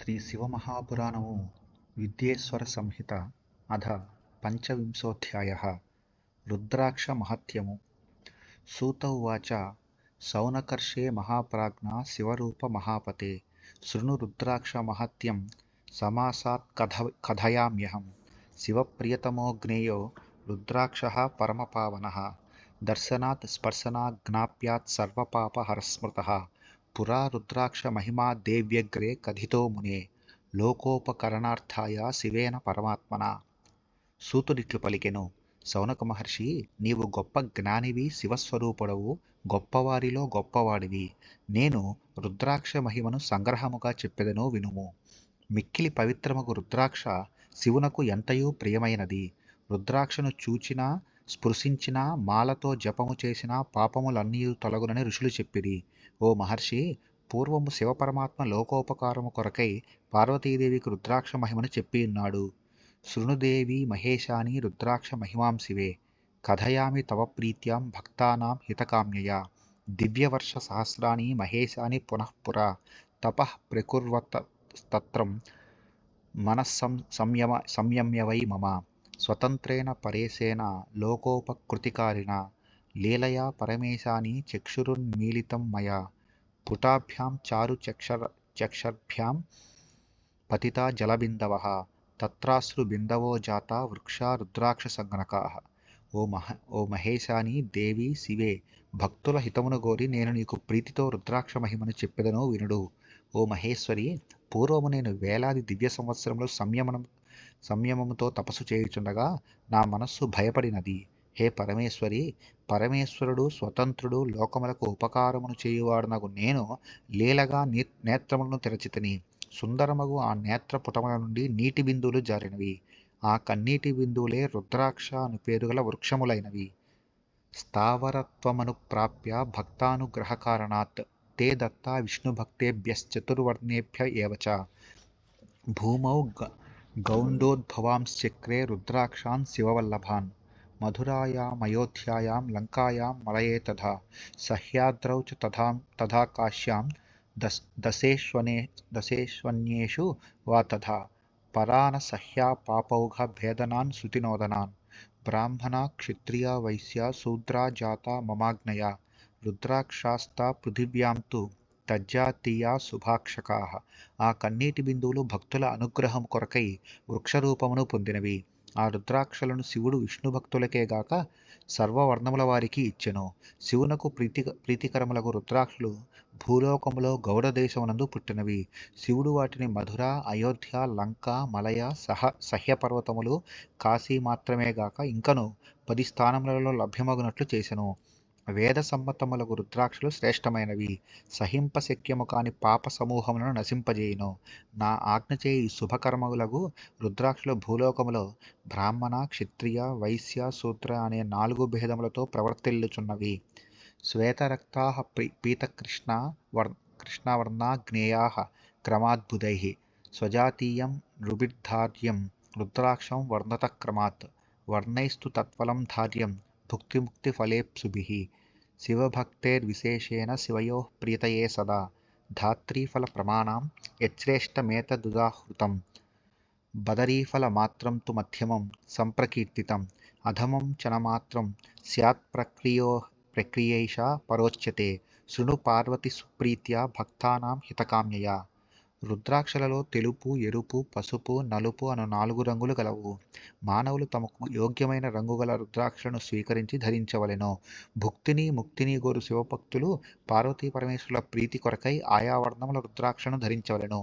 శ్రీ శివమహాపురాణము విద్యేశ్వర సంహిత అధ పంచవింశోऽధ్యాయः రుద్రాక్షమహత్యము సూత ఉవాచ సౌనకర్షే మహాప్రాజ్ఞా శివరూప మహాపతే శృణు రుద్రాక్షమహత్యం సమాసాత్ కథయామ్యహం శివప్రియతమో జ్ఞేయో రుద్రాక్షః పరమపావనః దర్శనాత్ స్పర్శనాత్ జ్ఞాప్యాత్ సర్వపాపహరస్మృతః పురా రుద్రాక్ష మహిమా దేవ్యగ్రే కథితో మునే లోకోపకరణార్థాయ శివేన పరమాత్మన. సూతుడిట్లు పలికెను. సౌనక మహర్షి, నీవు గొప్ప జ్ఞానివి, శివస్వరూపుడవు, గొప్పవారిలో గొప్పవాడివి. నేను రుద్రాక్ష మహిమను సంగ్రహముగా చెప్పెదను వినుము. మిక్కిలి పవిత్రమగు రుద్రాక్ష శివునకు ఎంతయో ప్రియమైనది. రుద్రాక్షను చూచినా స్పృశించినా మాలతో జపము చేసిన పాపములన్నీ తొలగునని ఋషులు చెప్పిరి. ఓ మహర్షి, పూర్వము శివపరమాత్మ లోకోపకారము కొరకై పార్వతీదేవికి రుద్రాక్ష మహిమను చెప్పియున్నాడు. శృణుదేవి మహేశాని రుద్రాక్ష మహిమాం శివే కథయామి తవ ప్రీత్యాం భక్తానాం హితకామ్యయా. దివ్యవర్ష సహస్రాని మహేశాని పునఃపురా తపః ప్రకుర్వతత్రం సంయమ్య వై మమ. స్వతంత్రేణ పరేశేన లోకోపకృతికారిణ లీలయా పరమేశాని చక్షురున్మీలితం మయా. పుటాభ్యాం చారు చక్షర్భ్యాం పతితా జలబిందవః తత్రాశ్రు బిందవో జాతా వృక్షా రుద్రాక్ష సంజ్ఞకాః. ఓ మహేశాని, దేవి, శివే, భక్తుల హితమును గోరి నేను నీకు ప్రీతితో రుద్రాక్ష మహిమను చెప్పెదను వినుడు. ఓ మహేశ్వరి, పూర్వము నేను వేలాది దివ్య సంవత్సరములు సంయమముతో తపస్సు చేయుచుండగా నా మనస్సు భయపడినది. హే పరమేశ్వరి, పరమేశ్వరుడు స్వతంత్రుడు, లోకములకు ఉపకారమును చేయువాడునగు నేను లీలగా నేత్రములను తెరచితిని. సుందరమగు ఆ నేత్ర పుటముల నుండి నీటి బిందువులు జారినవి. ఆ కన్నీటి బిందువులే రుద్రాక్ష అను పేరుగల వృక్షములైనవి. స్థావరత్వమను ప్రాప్య భక్తానుగ్రహకారణాత్ తే దత్తా విష్ణుభక్తేభ్యశ్చతుర్వర్ణేభ్య ఏవ చ. భూమౌ గౌండోద్భవాంశ్చక్రే రుద్రాక్షాన్ శివవల్లభాన్. మధురాయామయోధ్యాయాం లంకాయాం మలయే తథా. సహ్యాద్రౌ చ తథా కాశ్యాం దశేష్వన్యేషు వా తథా. పరాన సహ్యా పాపౌఘ భేదనాన్ శృతినోదనాన్. బ్రాహ్మణ క్షత్రియ వైశ్య శూద్రా జాతా మమాజ్ఞయా. రుద్రాక్షాస్తా పృథివ్యాం తు తజ్జాతీయా శుభాక్షకాః. ఆ కన్నీటి బిందువులు భక్తుల అనుగ్రహం కొరకై వృక్షరూపమును పొందినవి. ఆ రుద్రాక్షలను శివుడు విష్ణు భక్తులకే గాక సర్వవర్ణముల వారికి ఇచ్చెను. శివునకు ప్రీతికరములకు రుద్రాక్షలు భూలోకములో గౌడ దేశమునందు పుట్టినవి. శివుడు వాటిని మధుర, అయోధ్య, లంక, మలయ, సహ్యపర్వతములు, కాశీ మాత్రమే గాక ఇంకను 10 స్థానములలో లభ్యమగునట్లు చేసెను. వేద సమ్మతములకు రుద్రాక్షలు శ్రేష్టమైనవి. సహింపశక్యము కాని పాప సమూహములను నశింపజేయును. నా ఆజ్ఞచే ఈ శుభకర్మములకు రుద్రాక్షలు భూలోకములో బ్రాహ్మణ, క్షత్రియ, వైశ్య, శూద్ర అనే 4 భేదములతో ప్రవర్తిల్లుచున్నవి. శ్వేతరక్తాః పీతకృష్ణవర్ణా జ్ఞేయాః క్రమాద్బుధైః. స్వజాతీయం నృభిర్ధార్యం రుద్రాక్షం వర్ణత క్రమాత్. వర్ణైస్తు తత్ఫలం ధార్యం భుక్తిముక్తిఫలేప్సుభిః. శివభక్తైర్విశేషేణ శివయోః ప్రీతయే సదా. ధాత్రీఫల ప్రమాణం యచ్ఛ్రేష్టమేతదుదాహృతం. బదరీఫలమాత్రం తు మధ్యమం సంప్రకీర్తితం. అధమం చనమాత్రం స్యాత్ ప్రక్రియైషా పరోచ్యతే. శృణు పార్వతి సుప్రీత్యా భక్తానాం హితకామ్యయా. రుద్రాక్షలలో తెలుపు, ఎరుపు, పసుపు, నలుపు అను 4 రంగులు గలవు. మానవులు తమకు యోగ్యమైన రంగుగల రుద్రాక్షలను స్వీకరించి ధరించవలెను. భుక్తిని ముక్తిని గోరు శివభక్తులు పార్వతీ పరమేశ్వరుల ప్రీతి కొరకై ఆయా వర్ణముల రుద్రాక్షను ధరించవలెను.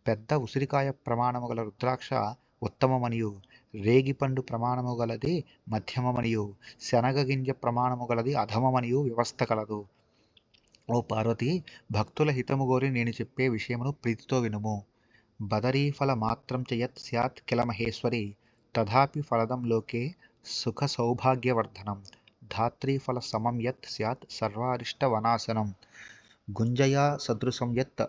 పెద్ద ఉసిరికాయ ప్రమాణము గల రుద్రాక్ష ఉత్తమమనియు, రేగిపండు ప్రమాణము గలది మధ్యమమనియు, శనగగింజ ప్రమాణము గలది అధమమనియు వ్యవస్థ కలదు. ఓ పార్వతి, భక్తుల హితము గోరి నేను చెప్పే విషయమును ప్రీతితో వినుము. బదరీఫల మాత్రం చ యత్ స్యాత్ కిల మహేశ్వరి తథాపి ఫలదం లోకే సుఖ సౌభాగ్యవర్ధనం. ధాత్రీఫల సమం యత్ స్యాత్ సర్వారిష్ట వనాశనం. గుంజయా సదృశం యత్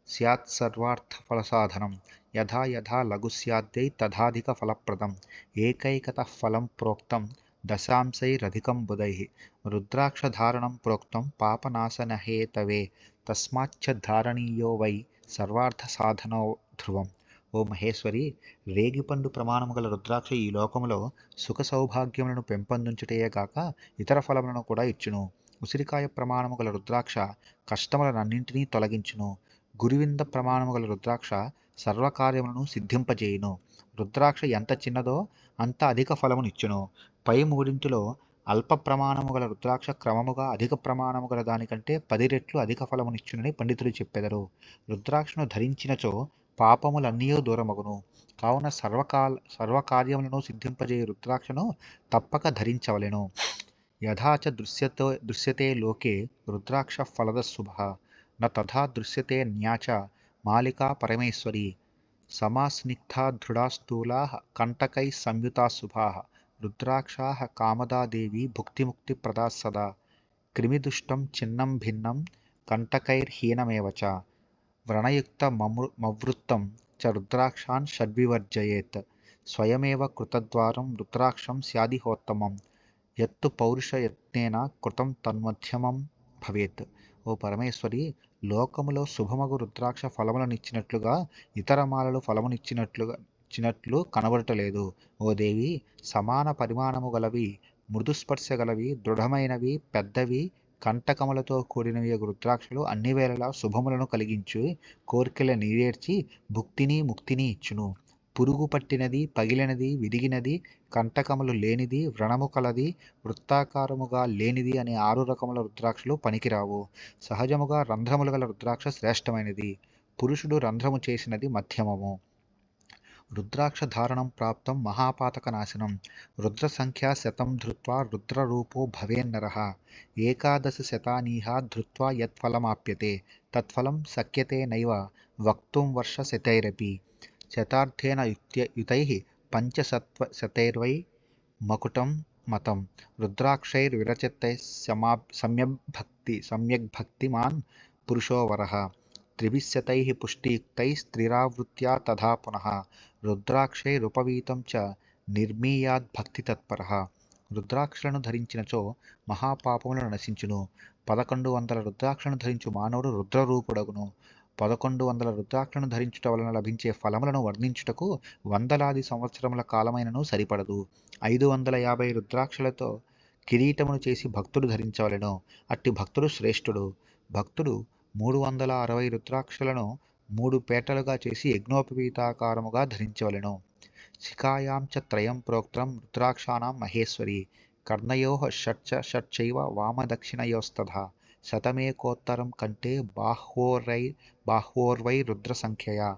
స్యాత్ సర్వార్థ ఫలసాధనం. యథా యథా లఘు స్యాద్యై తథాధిక ఫలప్రదం. ఏకైకతః ఫలం ప్రోక్తం दशांशैरधिकं बुधैः रुद्राक्षधारणं प्रोक्तं पापनाशनहेतवे तस्माच्च धारणीयो वै సర్వార్థసాధనో ధ్రువం. ఓ మహేశ్వరి, రేగిపండు ప్రమాణము గల రుద్రాక్ష ఈ లోకములో సుఖ సౌభాగ్యములను పెంపొందించుటయే గాక ఇతర ఫలములను కూడా ఇచ్చును. ఉసిరికాయ ప్రమాణము గల రుద్రాక్ష కష్టములనన్నింటినీ తొలగించును. గురువింద ప్రమాణము గల రుద్రాక్ష సర్వకార్యములను సిద్ధింపజేయును. రుద్రాక్ష ఎంత చిన్నదో అంత అధిక ఫలమునిచ్చును. పై మూడింటిలో అల్ప ప్రమాణము గల రుద్రాక్ష క్రమముగా అధిక ప్రమాణము గల దానికంటే 10 రెట్లు అధిక ఫలమునిచ్చునని పండితులు చెప్పెదరు. రుద్రాక్షను ధరించినచో పాపములన్నీ దూరమగును. కావున సర్వకార్యములను సిద్ధింపజేయు రుద్రాక్షను తప్పక ధరించవలెను. యథా చ దృశ్యతే లోకే రుద్రాక్ష ఫలద శుభ న తథా దృశ్యతే న్యాచ మాలికా పరమేశ్వరి సమాస్నిగ్ధా దృఢా స్థూలా కంటకై సంయుతా శుభా రుద్రాక్షా కామదా దేవి భుక్తిముక్తిప్రదా సదా క్రిమిదుష్టం చిన్నం భిన్నం కంటకైర్హీనమేవ చ వ్రణయుక్తమవృత్తం చ రుద్రాక్షాన్ షడ్వివర్జయేత్ స్వయమేవ కృతద్వారం రుద్రాక్షం స్యాదిహోత్తమం యత్తు పౌరుషయత్నేన కృతం తన్మధ్యమం భవేత్. ఓ పరమేశ్వరి, లోకములో శుభమగు రుద్రాక్ష ఫలములనిచ్చినట్లుగా ఇతర మాలలు ఫలమునిచ్చినట్లు కనబడటలేదు. ఓ దేవి, సమాన పరిమాణము గలవి, మృదుస్పర్శ గలవి, దృఢమైనవి, పెద్దవి, కంటకములతో కూడినవి రుద్రాక్షలు అన్ని వేళలా శుభములను కలిగించి కోర్కెల నీరేర్చి భుక్తిని ముక్తిని ఇచ్చును. పురుగు పట్టినది, పగిలినది, విరిగినది, కంటకములు లేనిది, వ్రణము కలది, వృత్తాకారముగా లేనిది అనే 6 రకముల రుద్రాక్షలు పనికిరావు. సహజముగా రంధ్రములు గల రుద్రాక్ష శ్రేష్టమైనది. పురుషుడు రంధ్రము చేసినది మధ్యమము. రుద్రాక్ష ధారణం ప్రాప్తం మహాపాతక నాశనం. రుద్ర సంఖ్యా శతం ధృత్వా రుద్రరూపో భవేన్నరః. ఏకాదశ శతానీహ ధృత్వా యత్ఫలమాప్యతే తత్ఫలం శక్యతే నైవ వక్తుం వర్షశతైరపి. శతార్థేన యుతైః పంచశతైర్వై మకుటం మతం. రుద్రాక్షైర్విరచితైః సమ్యగ్భక్తిమాన్ పురుషో వరః. త్రిభిశ్శతైః పుష్టియుక్తైస్త్రిరావృత్యా తథా పునః. రుద్రాక్షైరుపవీతం చ నిర్మీయాద్భక్తితత్పరః. రుద్రాక్షలను ధరించినచో మహాపాపములను నశించును. 1100 రుద్రాక్షలను ధరించు మానవుడు రుద్రరూపుడగును. 1100 రుద్రాక్షలను ధరించుట వలన లభించే ఫలములను వర్ణించుటకు వందలాది సంవత్సరముల కాలమైనను సరిపడదు. 550 రుద్రాక్షలతో కిరీటమును చేసి భక్తుడు ధరించవలెను. అట్టి భక్తుడు శ్రేష్ఠుడు. భక్తుడు 360 రుద్రాక్షలను 3 పేటలుగా చేసి యజ్ఞోపవీతాకారముగా ధరించవలెను. శిఖాయాం చ త్రయం ప్రోక్తం రుద్రాక్షాణం మహేశ్వరి. కర్ణయోః షట్చైవ వామదక్షిణయోస్తథా. శతమేకోత్తరం కంటే బాహ్వోర్వై రుద్రసంఖ్యయా.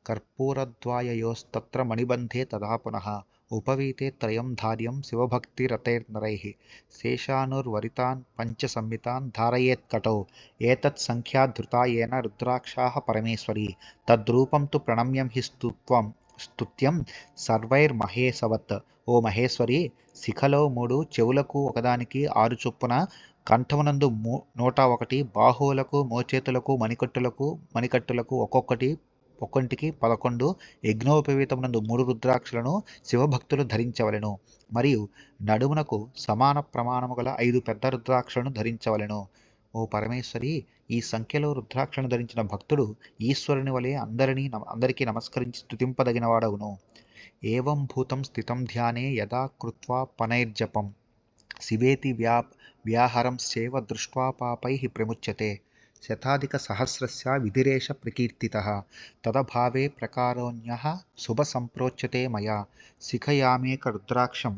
కర్పూరద్వాయయోస్తత్ర మణిబంధే తథా పునః. ఉపవీతే త్రయం ధార్యం శివభక్తిరతైర్నరైః. శేషానుర్వరితాన్ పంచసంహితాన్ ధారయేత్కటౌ. ఏతత్సంఖ్యాధృతా येन రుద్రాక్షాః పరమేశ్వరి. తద్రూపం తు ప్రణమ్యం హి స్తుత్యం సర్వైర్మహేశవత్. ఓ మహేశ్వరి, శిఖలో 3, చెవులకు ఒకదానికి 6 చొప్పున, కంఠమునందు 101, బాహువులకు, మోచేతులకు, మణికట్టులకు ఒక్కొక్కటికి 11, యజ్ఞోపవీతమునందు 3 రుద్రాక్షలను శివభక్తులు ధరించవలెను. మరియు నడుమునకు సమాన ప్రమాణము గల 5 పెద్ద రుద్రాక్షలను ధరించవలెను. ఓ పరమేశ్వరి, ఈ సంఖ్యలో రుద్రాక్షలను ధరించిన భక్తుడు ఈశ్వరుని వలె అందరికీ నమస్కరించి స్తుతింపదగినవాడగును. ఏవం భూతం స్థితం ధ్యానే యదా కృత్వా పనైర్జపం శివేతి వ్యాహరంశ్చేవ దృష్ట్వా పాపైః ప్రముచ్యతే. శతాధికసహస్రస్య విధిరేష ప్రకీర్తితః. తదభావే ప్రకారోऽన్యః శుభసంప్రోచ్యతే మయా. శిఖయామేక రుద్రాక్షం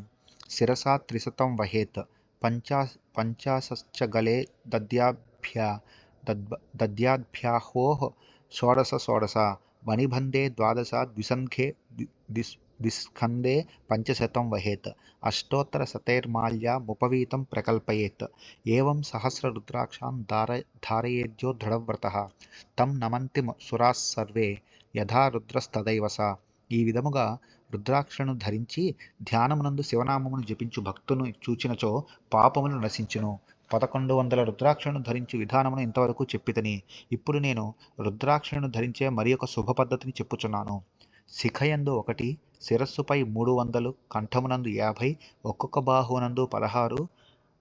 శిరసా 300 వహేత్. 50 గలే దద్యాద్భ్యాహోః 16 మణిబంధే 12 ద్విస్కందే 500 వహేత్. అష్టోత్తరశతైర్మాల్యాముపవీతం ప్రకల్పయేత్. ఏవం సహస్రరుద్రాక్షాన్ ధారయేద్యో దృఢవ్రతః. తం నమంతి సురాస్సర్వే యథా రుద్రస్తదైవ స. ఈ విధముగా రుద్రాక్షలను ధరించి ధ్యానమునందు శివనామమును జపించు భక్తును చూచినచో పాపములు నశించును. 1100 రుద్రాక్షలను ధరించు విధానమును ఇంతవరకు చెప్పితిని. ఇప్పుడు నేను రుద్రాక్షలను ధరించే మరి ఒక శుభ పద్ధతిని చెప్పుచున్నాను. శిఖయందు 1, శిరస్సుపై 300, కంఠమునందు 50, ఒక్కొక్క బాహువునందు 16,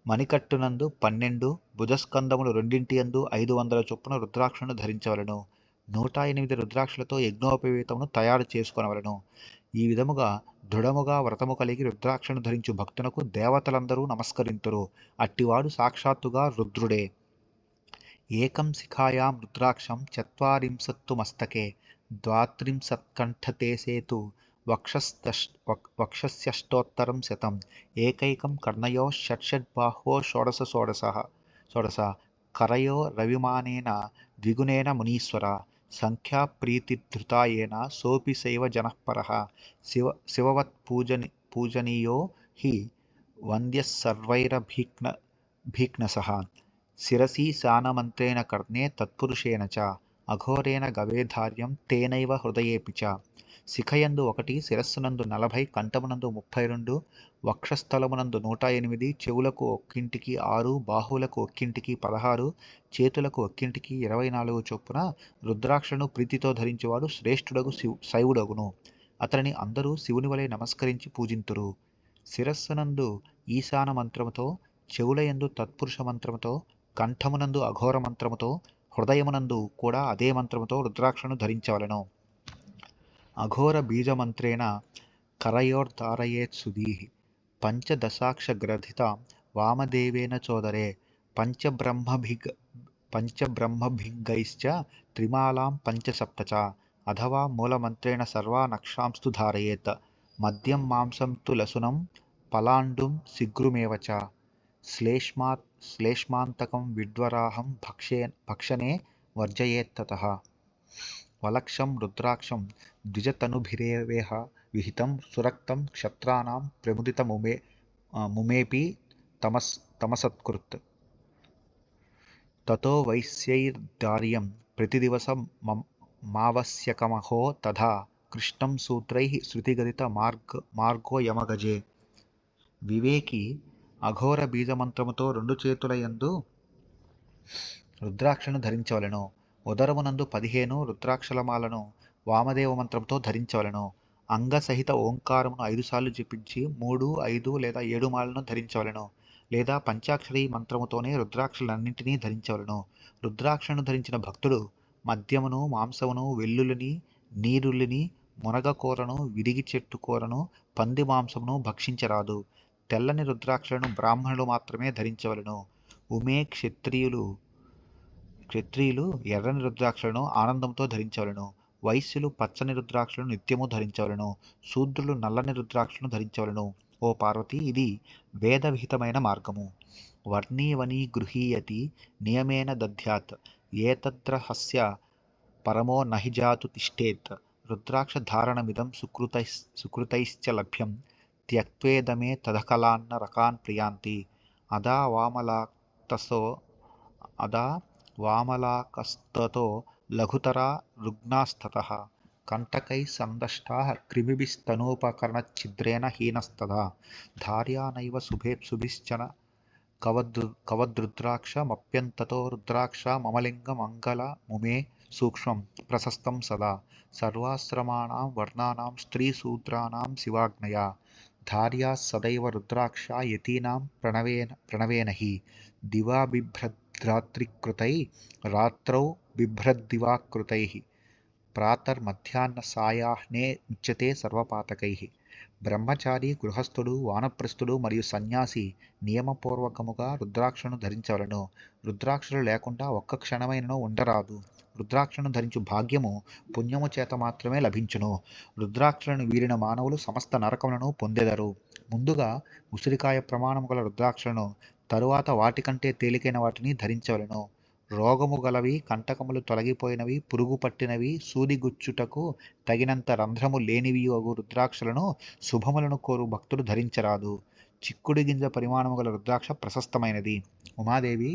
మణికట్టునందు 12, భుజస్కందములు రెండింటియందు 500 చొప్పున రుద్రాక్షను ధరించవలను. 108 రుద్రాక్షలతో యజ్ఞోపవీతమును తయారు చేసుకొనవలను. ఈ విధముగా దృఢముగా వ్రతము కలిగి రుద్రాక్షను ధరించు భక్తునకు దేవతలందరూ నమస్కరింతురు. అట్టివాడు సాక్షాత్తుగా రుద్రుడే. ఏకం శిఖాయాం రుద్రాక్షం చత్వారింశత్తు మస్తకే ద్వాత్రింశత్కంఠతే సేతు వక్షస్యష్టోత్తరం శతం ఏకైకం కర్ణయో షట్షడ్బాహ్వో షోడశ కరయో రవిమానేన ద్విగుణేన మునీశ్వర సంఖ్యా ప్రీతిధృతాయేన సోపి శైవ జనఃపరః శివవత్ పూజనీయో హి వంద్యస్సర్వైరభీక్నసః శిరసి శానమంత్రేణ కర్ణే తత్పురుషేణ చ అఘోరేణ గవేధార్యం తేనైవ హృదయేపి చ. శిఖయందు 1, శిరస్సునందు 40, కంఠమునందు 32, వక్షస్థలమునందు 108, చెవులకు ఒక్కింటికి 6, బాహువులకు ఒక్కింటికి 16, చేతులకు ఒక్కింటికి 24 చొప్పున రుద్రాక్షను ప్రీతితో ధరించేవాడు శ్రేష్ఠుడగు శైవుడగును. అతనిని అందరూ శివుని వలె నమస్కరించి పూజింతురు. శిరస్సునందు ఈశాన మంత్రముతో, చెవులయందు తత్పురుష మంత్రముతో, కంఠమునందు అఘోర మంత్రముతో, హృదయమునందు కూడా అదే మంత్రముతో రుద్రాక్షను ధరించవలను. అఘోర బీజమంత్రేణ కరయోర్ధారయేత్ సుధీః పంచదశాక్షగ్రథిత వామదేవేన చోదరే పంచబ్రహ్మభింగైశ్చ త్రిమాలాం పంచసప్త చ అథవా మూలమంత్రేణ సర్వా నక్షాంస్తు ధారయేత్ మద్యం మాంసం తు లసునం పలాండుం శీఘ్రమేవ చ శ్లేష్మాంతకం విడ్వరాహం భక్షణే వర్జయేత్తతః. వలక్షం రుద్రాక్షం ద్విజతనుభిరేవేహ విహితం సురక్తం క్షత్రాణాం ప్రముదితముమేపి తమసత్కృత్ తతో వైశ్యైర్ధార్యం ప్రతిదివసం మావస్యకమహో తథా కృష్ణం సూత్రైః శృతిగదిత మార్గో యమగజే. వివేకి అఘోర బీజమంత్రముతో 2 చేతులయందు రుద్రాక్షను ధరించవలెను. ఉదరమునందు 15 రుద్రాక్షలమాలను వామదేవ మంత్రంతో ధరించవలెను. అంగసహిత ఓంకారమును 5 సార్లు జపించి 3, 5 లేదా 7 మాలను ధరించవలెను. లేదా పంచాక్షరీ మంత్రముతోనే రుద్రాక్షలన్నింటినీ ధరించవలెను. రుద్రాక్షను ధరించిన భక్తుడు మద్యమును, మాంసమును, వెల్లుల్లిని, నీరుల్లిని, మునగకూరను, విరిగి చెట్టు కూరను, పంది మాంసమును భక్షించరాదు. తెల్లని రుద్రాక్షలను బ్రాహ్మణులు మాత్రమే ధరించవలెను. క్షత్రియులు ఎర్రని రుద్రాక్షలను ఆనందంతో ధరించవలెను. వైశ్యులు పచ్చని రుద్రాక్షలను నిత్యము ధరించవలెను. శూద్రులు నల్లని రుద్రాక్షలను ధరించవలెను. ఓ పార్వతి, ఇది వేద విహితమైన మార్గము. వర్ణీవనీ గృహీయతి నియమేన దధ్యాత్ ఏతద్రహస్య పరమో నహి జాతు తిష్టేత్. రుద్రాక్ష ధారణమిదం సుకృతైశ్చ లభ్యం త్యక్త్వేదమే తదకలాన్న రకాన్ ప్రియాంతి. అదా వామలాకస్తతో లఘుతరా రుగ్నాస్తతః కంటకై సందష్టాః క్రిమిభిస్తనూపకరణఛిద్రేణ హీనస్తదా. ధార్యానైవ శుభేప్సుభిశ్చన కవద్రుద్రాక్షమప్యంతతో రుద్రాక్ష మమలింగమంగళ ముమే సూక్ష్మం ప్రశస్తం సదా. సర్వాశ్రమాణాం వర్ణానాం స్త్రీశూద్రాణాం శివాజ్ఞయా ధార్యా సదైవ రుద్రాక్ష యతీనాం ప్రణవేన హి. దివా బిభ్రద్రాత్రికృతై రాత్రౌ బిభ్రద్దివాకృతై ప్రాతర్మధ్యాహ్న సాయాహ్నే ముచ్యతే సర్వపాతకైః. బ్రహ్మచారి, గృహస్థుడు, వానప్రస్థుడు మరియు సన్యాసి నియమపూర్వకముగా రుద్రాక్షను ధరించవలెను. రుద్రాక్షలు లేకుండా ఒక్క క్షణమైనను ఉండరాదు. రుద్రాక్షను ధరించు భాగ్యము పుణ్యము చేత మాత్రమే లభించును. రుద్రాక్షలను వీడిన మానవులు సమస్త నరకములను పొందెదరు. ముందుగా ఉసిరికాయ ప్రమాణము గల రుద్రాక్షలను, తరువాత వాటికంటే తేలికైన వాటిని ధరించవలెను. రోగము గలవి, కంటకములు తొలగిపోయినవి, పురుగు పట్టినవి, సూదిగుచ్చుటకు తగినంత రంధ్రము లేనివియగు రుద్రాక్షలను శుభములను కోరు భక్తుడు ధరించరాదు. చిక్కుడు గింజ పరిమాణము గల రుద్రాక్ష ప్రశస్తమైనది. ఉమాదేవి,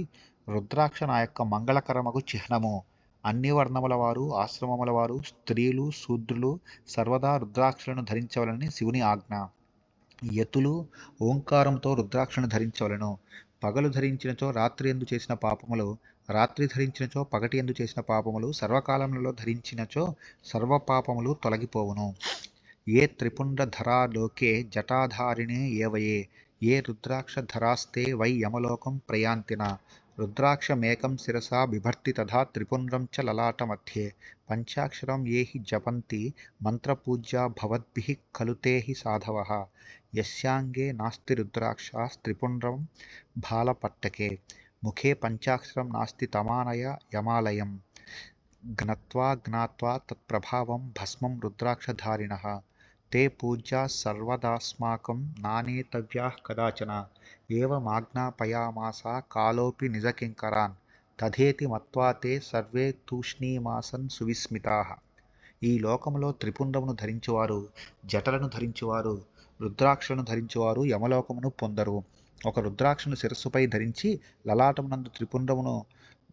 రుద్రాక్ష నా యొక్క మంగళకరమగు చిహ్నము. అన్ని వర్ణముల వారు, ఆశ్రమముల వారు, స్త్రీలు, శూద్రులు సర్వదా రుద్రాక్షలను ధరించవలని శివుని ఆజ్ఞ. యతులు ఓంకారంతో రుద్రాక్షను ధరించవలెను. పగలు ధరించినచో రాత్రి యందు చేసిన పాపములు రాత్రి ధరించినచో పగటి యందు చేసిన పాపములు, సర్వకాలములలో ధరించినచో సర్వ పాపములు తొలగిపోవును. ఏ త్రిపుండ్రధరా లోకే జటాధారిణే ఏవయే, ఏ రుద్రాక్షధరాస్తే వై యమలోకం ప్రయాంతిన. రుద్రాక్షమేకం శిరసా బిభర్తి తథా త్రిపుండ్రం చ లలాటమధ్యే. పంచాక్షరం ఏ హి జపంతి మంత్రపూజ్యా భవద్భిః ఖలు తే హి సాధవః. యస్యాంగే నాస్తి రుద్రాక్షస్త్రిపుండ్రం బాలపట్టకే. ముఖే పంచాక్షరం నాస్తి తమానయ యమాలయం. జ్ఞాత్వా జ్ఞాత్వా తత్ప్రభావం భస్మం రుద్రాక్షధారిణః. తే పూజ్యాः సర్వదాస్మాకం నానేతవ్యాः కదాచన. ఏవమాజ్ఞాపయామాస కాలోऽపి నిజకింకరాన్. తథేతి మత్వా తే సర్వే తూష్ణీమాసన్ సువిస్మితాః. ఈ లోకములో త్రిపుండమును ధరించువారు, జటలను ధరించువారు, రుద్రాక్షలను ధరించువారు యమలోకమును పొందరు. ఒక రుద్రాక్షను శిరస్సుపై ధరించి లలాటమునందు త్రిపుండమును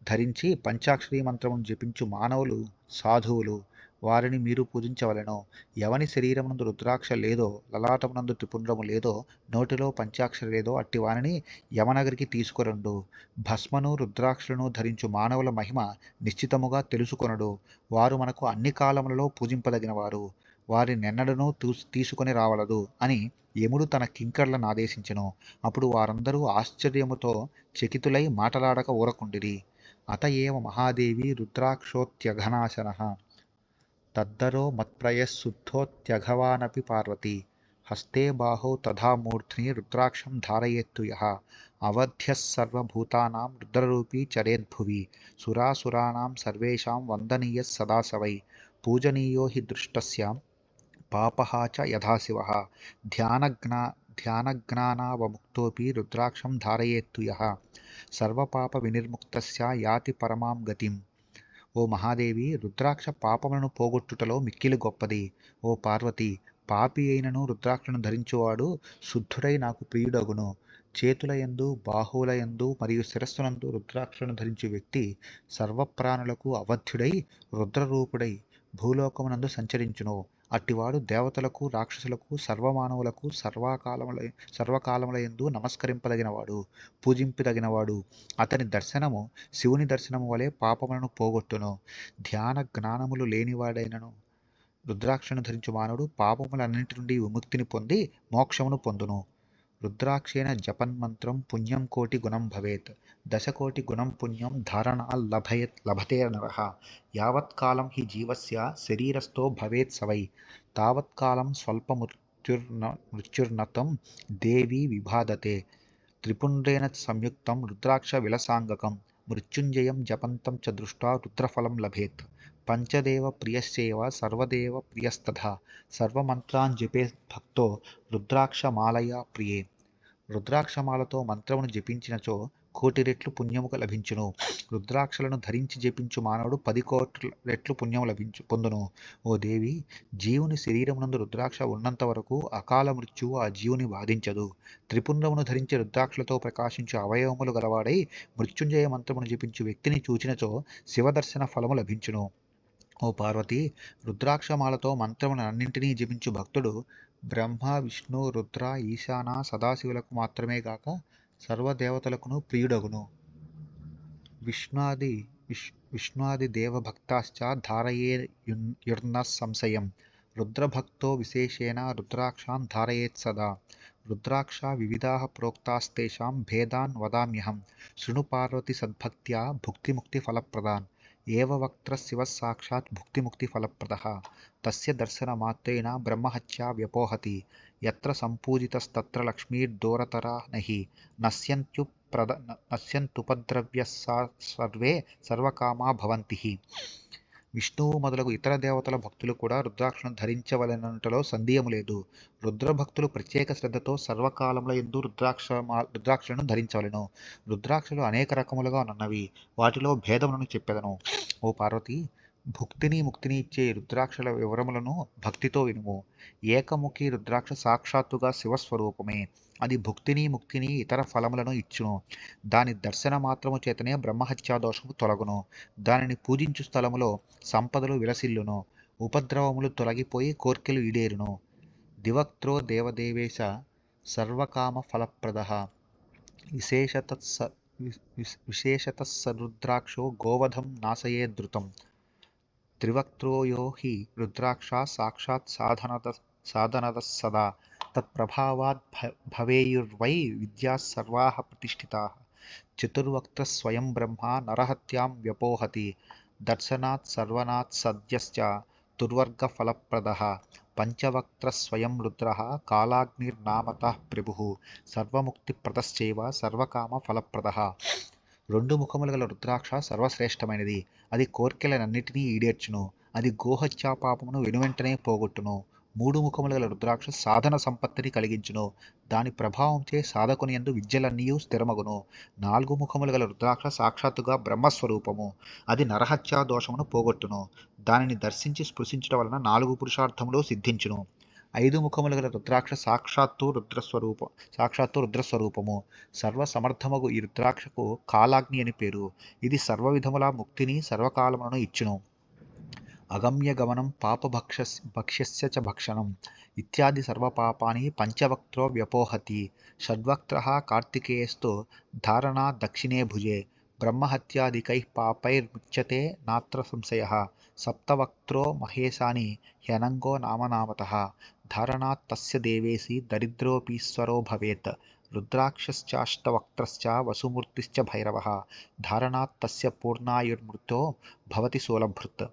ధరించి పంచాక్షరీ మంత్రమును జపించు మానవులు సాధువులు. వారిని మీరు పూజించవలెను. ఎవని శరీరమునందు రుద్రాక్ష లేదో, లలాటమునందు త్రిపుండ్రము లేదో, నోటిలో పంచాక్షరి లేదో అట్టి వారిని యమనగరికి తీసుకురండు. భస్మను రుద్రాక్షలను ధరించు మానవుల మహిమ నిశ్చితముగా తెలుసుకొనడు. వారు మనకు అన్ని కాలములలో పూజింపదగినవారు. వారినెన్నడనూ తీసుకొని రావలదు అని యముడు తన కింకర్లను ఆదేశించెను. అప్పుడు వారందరూ ఆశ్చర్యముతో చకితులై మాటలాడక ఊరకుండిరి. అత ఏవ మహాదేవి రుద్రాక్షోత్యఘనాశనః. తద్దరో మత్ప్రయశుద్ధోత్యఘవానపి పార్వతి. హస్తే బాహౌ తథా మూర్ధ్ని రుద్రాక్షం ధారయేత్తు యః. అవధ్యః సర్వభూతానాం రుద్రరూపీ చరేద్భువి. సురాసురాణాం సర్వేషాం వందనీయః సదా స వై. పూజనీయో హి దృష్టస్య పాపః చ యథా శివః. ధ్యానజ్ఞానావముక్తోపి రుద్రాక్షం ధారయేత్తు యః. సర్వపాప వినిర్ముక్తస్య యాతి పరమాం గతిం. ఓ మహాదేవి, రుద్రాక్ష పాపములను పోగొట్టుటలో మిక్కిలి గొప్పది. ఓ పార్వతి, పాపి అయినను రుద్రాక్షను ధరించువాడు శుద్ధుడై నాకు ప్రియుడగును. చేతులయందు, బాహువులయందు మరియు శిరస్సునందు రుద్రాక్షను ధరించు వ్యక్తి సర్వప్రాణులకు అవధ్యుడై రుద్రరూపుడై భూలోకమునందు సంచరించును. అట్టివాడు దేవతలకు, రాక్షసులకు, సర్వమానవులకు సర్వకాలములయందు నమస్కరింపదగినవాడు, పూజింపదగినవాడు. అతని దర్శనము శివుని దర్శనము వలె పాపములను పోగొట్టును. ధ్యాన జ్ఞానములు లేనివాడైనను రుద్రాక్షను ధరించు మానవుడు పాపములన్నింటి నుండి విముక్తిని పొంది మోక్షమును పొందును. రుద్రాక్షేణ జపన్మంత్రం పుణ్యం కోటి గుణం భవేత్. దశకోటి గుణం పుణ్యం ధారణాల్ లభతే నరః. యావత్కాలం హి జీవస్య శరీరస్థో భవేత్ స వై. తావత్కాలం స్వల్పమృత్యుర్నతం దేవీ విభాదతే. త్రిపుండ్రేణ సంయుక్తం రుద్రాక్ష విలసాంగకం. మృత్యుంజయం జపంతం చ దృష్ట్వా రుద్రఫలం లభేత్. పంచదేవ ప్రియశ్చేవ సర్వదేవ ప్రియస్తథా. సర్వమంత్రాన్ జపేత్ భక్తో రుద్రాక్షమాలయా ప్రియే. రుద్రాక్షమాలతో మంత్రమును జపించినచో 1,000,000 రెట్లు పుణ్యము లభించును. రుద్రాక్షలను ధరించి జపించు మానవుడు 10,000,000 రెట్లు పుణ్యము పొందును. ఓ దేవి, జీవుని శరీరమునందు రుద్రాక్ష ఉన్నంత వరకు అకాల మృత్యువు ఆ జీవుని బాధించదు. త్రిపుండ్రమును ధరించి రుద్రాక్షలతో ప్రకాశించు అవయవములు గలవాడై మృత్యుంజయ మంత్రమును జపించు వ్యక్తిని చూచినచో శివదర్శన ఫలము లభించును. ఓ పార్వతి, రుద్రాక్షమాలతో మంత్రములన్నింటినీ జపించు భక్తుడు బ్రహ్మ, విష్ణు, రుద్ర, ఈశాన, సదాశివులకు మాత్రమే గాక సర్వదేవతలకును ప్రియుడగును. విష్ణుాది దేవభక్తాశ్చ ధారయేయుర్న సంశయం. రుద్రభక్తో విశేషేణ రుద్రాక్షాన్ ధారయేత్ సదా. రుద్రాక్ష వివిధాః ప్రోక్తాస్తేషాం భేదాన్ వదామ్యహం. శృణు పార్వతి సద్భక్త్యా భుక్తిముక్తిఫలప్రదాన్. ఏవ వక్త్ర శివః సాక్షాత్ భుక్తిముక్తిఫలప్రదః. తస్య దర్శనమాత్రేణ బ్రహ్మహత్యా వ్యపోహతి. యత్ర సంపూజితస్తత్ర లక్ష్మీర్దూరతరా నహి. నశ్యంత్యుపద్రవ్యః సర్వే సర్వకామా భవంతి. విష్ణువు మొదలగు ఇతర దేవతల భక్తులు కూడా రుద్రాక్షను ధరించవలెననుటలో సందేహము లేదు. రుద్రభక్తులు ప్రత్యేక శ్రద్ధతో సర్వకాలములయందు రుద్రాక్షలను ధరించవలెను. రుద్రాక్షలు అనేక రకములుగా ఉన్నవి. వాటిలో భేదములను చెప్పెదను. ఓ పార్వతి, భుక్తిని ముక్తిని ఇచ్చే రుద్రాక్షల వివరములను భక్తితో వినుము. ఏకముఖి రుద్రాక్ష సాక్షాత్తుగా శివస్వరూపమే. అది భుక్తిని ముక్తిని ఇతర ఫలములను ఇచ్చును. దాని దర్శన మాత్రము చేతనే బ్రహ్మహత్యా దోషము తొలగును. దానిని పూజించు స్థలములో సంపదలు విలసిల్లును. ఉపద్రవములు తొలగిపోయి కోర్కెలు ఈడేరును. దివక్త్రో దేవదేవేశ సర్వకామ ఫలప్రదః. విశేషతః స రుద్రాక్షో గోవధం నాశయేదృతం త్రివక్త్రో యో హి రుద్రాక్ష సాక్షాత్ సాధనదః సదా తత్ప్రభావాద్ భవేయుర్వై విద్యాः సర్వాः ప్రతిష్ఠితాः చతుర్వక్త్ర స్వయం బ్రహ్మ నరహత్యాం వ్యపోహతి దర్శనాత్ సర్వనాత్ సద్యశ్చ దుర్వర్గఫలప్రదః పంచవక్త్ర స్వయం రుద్రః కాలాగ్నిర్నామతః ప్రభుః సర్వముక్తిప్రదశ్చైవ సర్వకామఫలప్రదః. రెండు ముఖములు గల రుద్రాక్ష సర్వశ్రేష్టమైనది. అది కోర్కెలనన్నిటినీ ఈడేర్చును. అది గోహత్యా పాపమును వెనువెంటనే పోగొట్టును. మూడు ముఖములు గల రుద్రాక్ష సాధన సంపత్తిని కలిగించును. దాని ప్రభావంచే సాధకుని యందు విద్యలన్నీయు స్థిరమగును. నాలుగు ముఖములు గల రుద్రాక్ష సాక్షాత్తుగా బ్రహ్మస్వరూపము. అది నరహత్యా దోషమును పోగొట్టును. దానిని దర్శించి స్పృశించుట వలన 4 పురుషార్థములు సిద్ధించును. 5 ముఖములు గల రుద్రాక్ష సాక్షాత్తు రుద్రస్వరూపము. సర్వసమర్థమగు ఈ రుద్రాక్షకు కాలాగ్ని అని పేరు. ఇది సర్వవిధముల ముక్తిని సర్వకాలములను ఇచ్చును. అగమ్య గమనం భక్ష్యస్య చ భక్షణం ఇత్యాది సర్వపాపాని పంచవక్త్రో వ్యపోహతి. షడ్వక్త్రః కార్తికేయస్తు ధారణా దక్షిణే భుజే బ్రహ్మహత్యాదికైః పాపైర్ముచ్యతే నాత్ర సంశయః. సప్తవక్త్రో మహేశాని హ్యనంగో నామనామతః ధారణాత్ తస్య దేవేసి దరిద్రోపీశ్వరో భవేత్. రుద్రాక్షశ్చాష్టవక్త్రశ్చ వసుమూర్తిశ్చ భైరవః ధారణాత్ తస్య పూర్ణాయుర్మృతో భవతి శూలభృత్.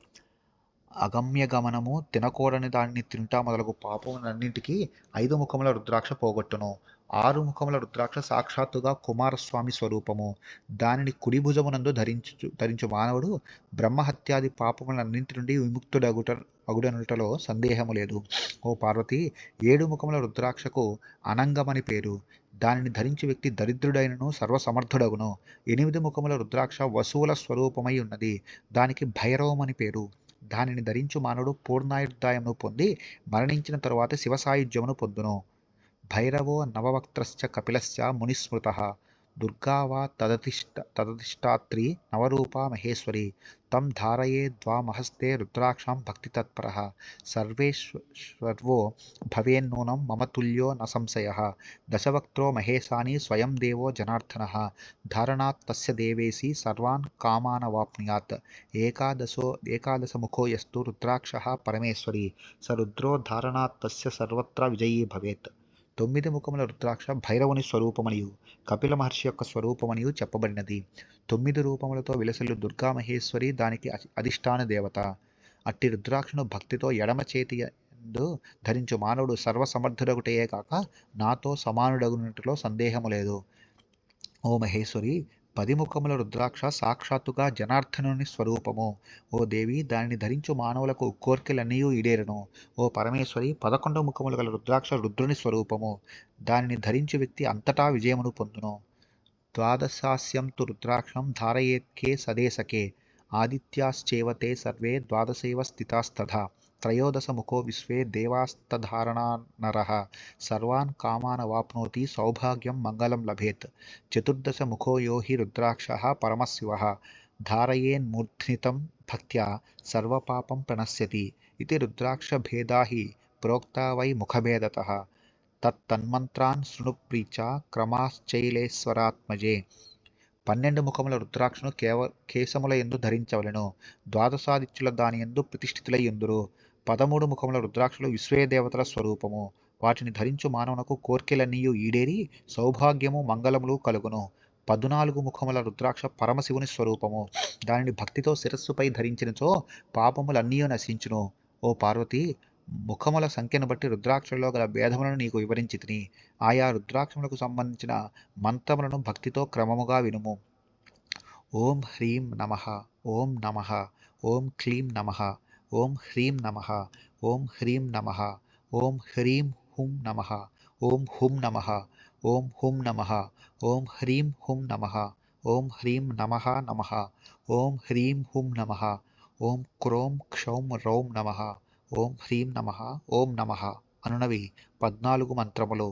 అగమ్య గమనము తినకూడని దానిని తినుట మొదలగు పాపములన్నింటికీ 5 ముఖముల రుద్రాక్ష పోగొట్టును. 6 ముఖముల రుద్రాక్ష సాక్షాత్తుగా కుమారస్వామి స్వరూపము. దానిని కుడి భుజమునందు ధరించు మానవుడు బ్రహ్మహత్యాది పాపములన్నింటి నుండి విముక్తుడగుడనుటలో సందేహము లేదు. ఓ పార్వతి, 7 ముఖముల రుద్రాక్షకు అనంగమని పేరు. దానిని ధరించు వ్యక్తి దరిద్రుడైనను సర్వసమర్థుడగును. 8 ముఖముల రుద్రాక్ష వసువుల స్వరూపమై ఉన్నది. దానికి భైరవమని పేరు. దానిని ధరించు మానవుడు పూర్ణాయుర్దాయమును పొంది మరణించిన తరువాత శివసాయుధ్యమును పొందును. భైరవో నవవక్త్రశ్చ కపిలశ్చ మునిస్మృతః దుర్గా వా తదధిష్టాత్రి నవరూపా మహేశ్వరి. తం ధారయేద్వామహస్తే రుద్రాక్షాం భక్తితత్పరః సర్వో భవేన్నూనం మమ తుల్యో న సంశయః. దశవక్త్రో మహేశాని స్వయం దేవో జనార్దనః ధారణాత్ తస్య దేవేసి సర్వాన్ కామానవాప్నుయాత్. ఏకాదశముఖో యస్తు రుద్రాక్షః పరమేశ్వరి స రుద్రో ధారణాత్ తస్య సర్వత్ర విజయీ భవేత్. 9 ముఖముల రుద్రాక్ష భైరవుని స్వరూపమనియు కపిల మహర్షి యొక్క స్వరూపమనియు చెప్పబడినది. 9 రూపములతో విలసిల్లు దుర్గామహేశ్వరి దానికి అధిష్టాన దేవత. అట్టి రుద్రాక్షను భక్తితో ఎడమ చేతి యందు ధరించు మానవుడు సర్వసమర్థుడగుటయే కాక నాతో సమానుడగునట్లో సందేహము లేదు. ఓ మహేశ్వరి, 10 ముఖముల రుద్రాక్ష సాక్షాత్తుగా జనార్దనుని స్వరూపము. ఓ దేవి, దానిని ధరించు మానవులకు కోర్కెలన్నీయూ ఈడేరును. ఓ పరమేశ్వరి, 11 ముఖములు గల రుద్రాక్ష రుద్రుని స్వరూపము. దానిని ధరించు వ్యక్తి అంతటా విజయమును పొందును. ద్వాదశాస్యం తు రుద్రాక్షం ధారయేత్కే సదేశకే ఆదిత్యాశ్చేవ తే సర్వే ద్వాదశైవ స్థితాస్తథా. త్రయోదశముఖో విశ్వే దేవాస్తధారణా నరః సర్వాన్ కామానవాప్నోతి సౌభాగ్యం మంగళం లభేత్. చతుర్దశముఖో యో హి రుద్రాక్షః పరమశివః ధారయేన్మూర్ధ్నితం భక్త్యా సర్వపాపం ప్రణశ్యతి. ఇది రుద్రాక్షభేదా హి ప్రోక్తా వై ముఖభేదతః. తన్మంత్రాన్ శృణు ప్రీత్యా క్రమాశ్చైలేశ్వరాత్మజే. 12 ముఖముల రుద్రాక్షను కేశముల యందు ధరించవలెను. ద్వాదశాదిత్యుల దాని యందు ప్రతిష్ఠితులై యుందురు. 13 ముఖముల రుద్రాక్షలు విశ్వేదేవతల స్వరూపము. వాటిని ధరించు మానవునకు కోర్కెలన్నీయు ఈడేరి సౌభాగ్యము మంగళములు కలుగును. 14 ముఖముల రుద్రాక్ష పరమశివుని స్వరూపము. దానిని భక్తితో శిరస్సుపై ధరించినచో పాపములన్నీయు నశించును. ఓ పార్వతి, ముఖముల సంఖ్యను బట్టి రుద్రాక్షలలో గల భేదములను నీకు వివరించితిని. ఆయా రుద్రాక్షములకు సంబంధించిన మంత్రములను భక్తితో క్రమముగా వినుము. ఓం హ్రీం నమః, ఓం నమః, ఓం క్లీం నమః, ఓం హ్రీం నమః, ఓం హ్రీం నమః, ఓం హ్రీం హుం నమః, ఓం హుం నమః, ఓం హుం నమః, ఓం హ్రీం హుం నమః, ఓం హ్రీం నమః నమః, ఓం హ్రీం హుం నమః, ఓం క్రోం క్షౌం రౌం నమః, ఓం హ్రీం నమః, ఓం నమః అనునవి 14 మంత్రములు.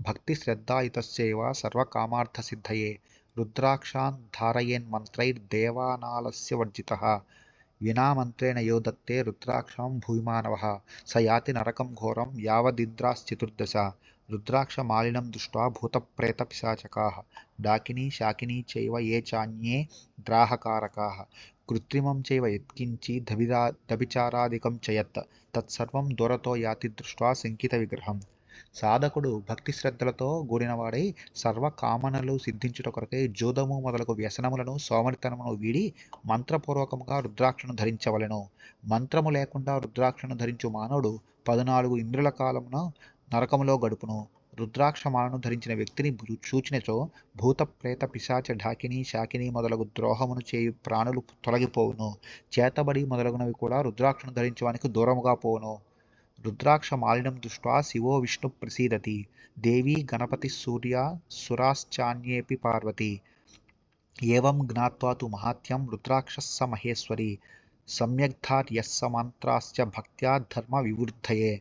భక్తి శ్రద్ధాయుతస్యైవ సర్వకామార్థసిద్ధయే రుద్రాక్షాన్ ధారయేన్మంత్రైర్దేవానాలస్య వర్జితః. వినా మంత్రేణ యో దత్తే రుద్రాక్షాం భూమానవః స యాతి నరకం ఘోరం యావదింద్రాశ్చతుర్దశ. రుద్రాక్షమాలినం దృష్ట్వా భూతప్రేతపిశాచకాः డాకినీ శాకినీ చైవ ఏ చాన్యే గ్రాహకారకాः కృత్రిమం చైవ యత్కించి దభిచారాదికం చయత్ తత్సర్వం దూరతో యాతి దృష్ట్వా శంకిత విగ్రహం. సాధకుడు భక్తి శ్రద్ధలతో కూడినవాడై సర్వకామనలు సిద్ధించుట కొరకై జూదము మొదలగు వ్యసనములను సోమరితనమును వీడి మంత్రపూర్వకముగా రుద్రాక్షను ధరించవలెను. మంత్రము లేకుండా రుద్రాక్షను ధరించు మానవుడు 14 ఇంద్రుల కాలమున నరకములో గడుపును. రుద్రాక్షమాలను ధరించిన వ్యక్తిని చూచినచో భూత ప్రేత పిశాచ ఢాకిని శాకిని మొదలగు ద్రోహమును చేయు ప్రాణులు తొలగిపోవును. చేతబడి మొదలగునవి కూడా రుద్రాక్షను ధరించడానికి దూరముగా పోవును. రుద్రాక్షమాలినం దృష్ట్వా శివో విష్ణు ప్రసీదతి దేవీ గణపతి సూర్య సురాశ్చాన్యేపి పార్వతి ఏవం జ్ఞాత్వా తు మహాత్యం రుద్రాక్షస్స మహేశ్వరి సమ్యగ్ధార్యస్స మంత్రాశ్చ భక్త్యా ధర్మ వివృద్ధయే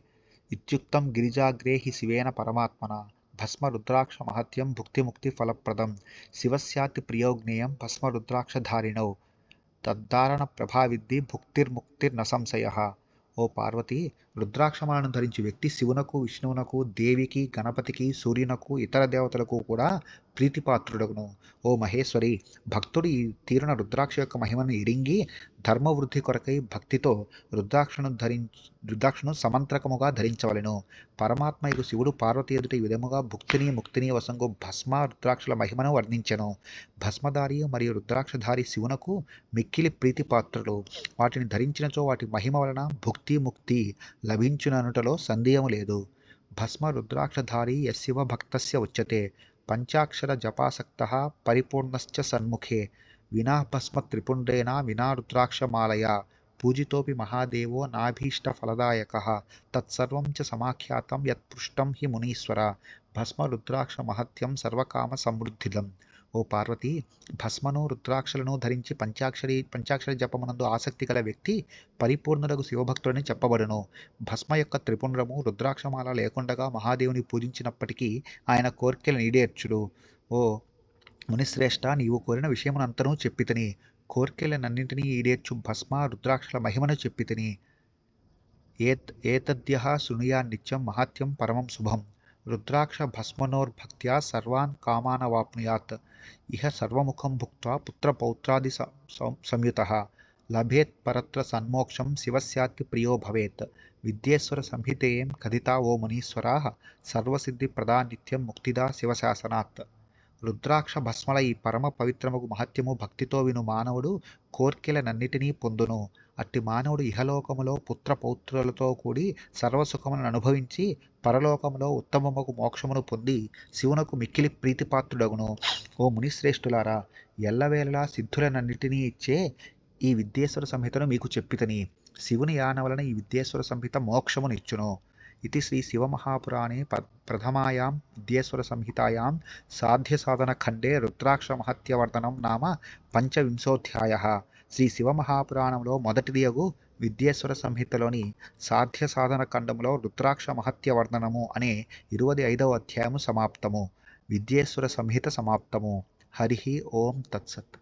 ఇత్యుక్తం గిరిజాగ్రే హి శివేన పరమాత్మన భస్మ రుద్రాక్ష మహత్యం భుక్తిముక్తి ఫలప్రదం శివస్యాతి ప్రియోజ్ఞేయం భస్మ రుద్రాక్షధారిణౌ తద్ధారణ ప్రభావిద్ధి భుక్తిర్ముక్తిర్న సంశయః. ఓ పార్వతి, రుద్రాక్షమాలను ధరించి వ్యక్తి శివునకు, విష్ణువునకు, దేవికి, గణపతికి, సూర్యునకు, ఇతర దేవతలకు కూడా ప్రీతిపాత్రుడగును. ఓ మహేశ్వరి, భక్తుడు ఈ తీరున రుద్రాక్ష యొక్క మహిమను ఎరింగి ధర్మవృద్ధి కొరకై భక్తితో రుద్రాక్షను సమంత్రకముగా ధరించవలెను. పరమాత్మయకు శివుడు పార్వతి ఎదుట ఈ విధముగా భుక్తిని ముక్తిని వసంగు భస్మ రుద్రాక్షల మహిమను వర్ణించెను. భస్మధారి మరియు రుద్రాక్షధారి శివునకు మిక్కిలి ప్రీతిపాత్రులు. వాటిని ధరించినచో వాటి మహిమ వలన భుక్తి ముక్తి లభించుననుటలో సందేహము లేదు. భస్మ రుద్రాక్షధారి యశివ భక్తస్య ఉచ్యతే పంచాక్షర జపాసక్తః పరిపూర్ణశ్చ సన్ముఖే వినా భస్మ త్రిపుండ్రేణ వినా రుద్రాక్షమాలయా పూజితోపి మహాదేవో నాభీష్టఫలదాయకః తత్సర్వం చ సమాఖ్యాతం యత్పృష్టం హి మునీశ్వర భస్మ రుద్రాక్ష మహత్యం సర్వకామ సమృద్ధిదం. ఓ పార్వతి, భస్మను రుద్రాక్షలను ధరించి పంచాక్షరి జపమునందు ఆసక్తి గల వ్యక్తి పరిపూర్ణులకు శివభక్తుడని చెప్పబడును. భస్మ యొక్క త్రిపుండ్రము రుద్రాక్షమాల లేకుండగా మహాదేవుని పూజించినప్పటికీ ఆయన కోర్కెలు ఈడేర్చుడు. ఓ మునిశ్రేష్ఠ, నీవు కోరిన విషయమునంతనూ చెప్పితిని. కోర్కెలనన్నింటినీ ఈడేర్చు భస్మ రుద్రాక్షల మహిమను చెప్పితిని. ఏతద్యః శృణుయాన్నిత్యం మహాత్యం పరమం శుభం. రుద్రాక్ష భస్మనోర్భక్త్యా సర్వాన్ కామానవాప్నుయాత్ ఇహ సర్వముఖం భుక్త్వా పుత్రపౌత్రాది సంయుతః లభేత్ పరత్ర సన్మోక్షం శివస్యాతి ప్రియో భవేత్. విద్యేశ్వర సంహితేయం కథితా ఓ మునీశ్వరాః సర్వసిద్ధిప్రదా నిత్యం ముక్తిదా శివశాసనాత్. రుద్రాక్ష భస్మల ఈ పరమ పవిత్రముకు మహత్యము భక్తితో విను మానవుడు కోర్కెలనన్నిటినీ పొందును. అట్టి మానవుడు ఇహలోకములో పుత్ర పౌత్రులతో కూడి సర్వసుఖములను అనుభవించి పరలోకములో ఉత్తమముకు మోక్షమును పొంది శివునకు మిక్కిలి ప్రీతిపాత్రుడగును. ఓ మునిశ్రేష్ఠులారా, ఎల్లవేళలా సిద్ధులనన్నిటినీ ఇచ్చే ఈ విద్యేశ్వర సంహితను మీకు చెప్పితిని. శివుని యాన వలన ఈ విద్యేశ్వర సంహిత మోక్షమునిచ్చును. ఇది శ్రీ శివమహాపురాణే ప్రథమాయాం విద్యేశ్వర సంహితాయాం సాధ్యసాధనఖండే రుద్రాక్షమహత్యవర్ధనం నామ పంచవింశోధ్యాయః. శ్రీ శివమహాపురాణంలో మొదటిదియగు విద్యేశ్వర సంహితలోని సాధ్యసాధన ఖండములో రుద్రాక్ష మహత్యవర్ధనము అనే 25వ అధ్యాయము సమాప్తము. విద్యేశ్వర సంహిత సమాప్తము. హరి ఓం తత్సత్.